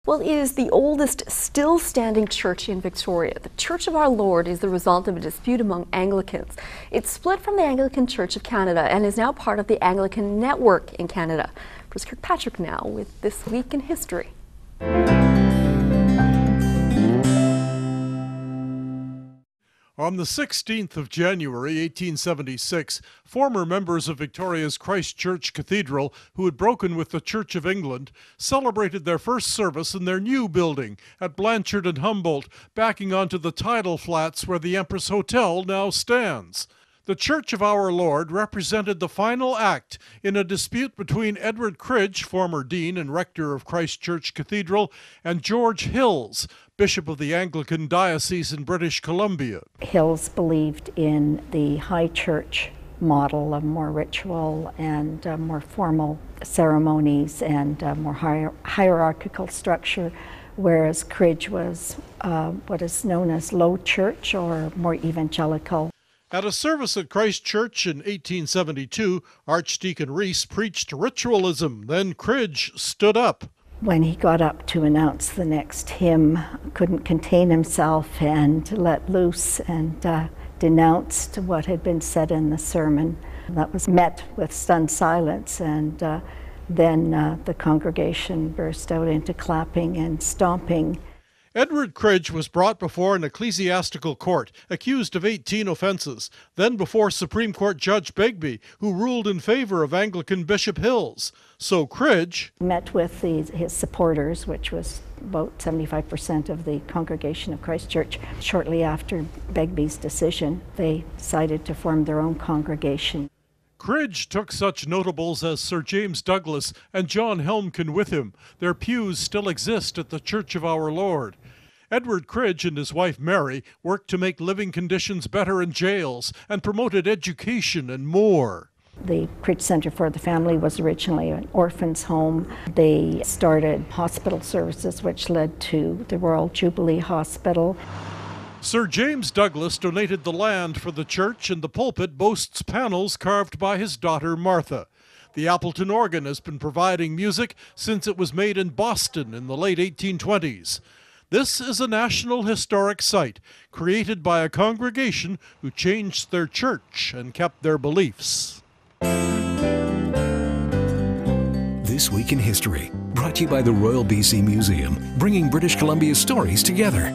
Well, it is the oldest still standing church in Victoria. The Church of Our Lord is the result of a dispute among Anglicans. It split from the Anglican Church of Canada and is now part of the Anglican Network in Canada. Bruce Kirkpatrick now with This Week in History. On the 16th of January, 1876, former members of Victoria's Christ Church Cathedral, who had broken with the Church of England, celebrated their first service in their new building at Blanchard and Humboldt, backing onto the tidal flats where the Empress Hotel now stands. The Church of Our Lord represented the final act in a dispute between Edward Cridge, former dean and rector of Christ Church Cathedral, and George Hills, Bishop of the Anglican Diocese in British Columbia. Hills believed in the high church model of more ritual and more formal ceremonies and more hierarchical structure, whereas Cridge was what is known as low church or more evangelical. At a service at Christ Church in 1872, Archdeacon Rees preached ritualism. Then Cridge stood up. When he got up to announce the next hymn, couldn't contain himself and let loose and denounced what had been said in the sermon. That was met with stunned silence, and then the congregation burst out into clapping and stomping. Edward Cridge was brought before an ecclesiastical court, accused of 18 offenses, then before Supreme Court Judge Begbie, who ruled in favor of Anglican Bishop Hills. So Cridge met with his supporters, which was about 75% of the congregation of Christ Church. Shortly after Begbie's decision, they decided to form their own congregation. Cridge took such notables as Sir James Douglas and John Helmken with him. Their pews still exist at the Church of Our Lord. Edward Cridge and his wife Mary worked to make living conditions better in jails and promoted education and more. The Cridge Centre for the Family was originally an orphan's home. They started hospital services, which led to the Royal Jubilee Hospital. Sir James Douglas donated the land for the church, and the pulpit boasts panels carved by his daughter Martha. The Appleton organ has been providing music since it was made in Boston in the late 1820s. This is a National Historic Site created by a congregation who changed their church and kept their beliefs. This Week in History, brought to you by the Royal BC Museum, bringing British Columbia's stories together.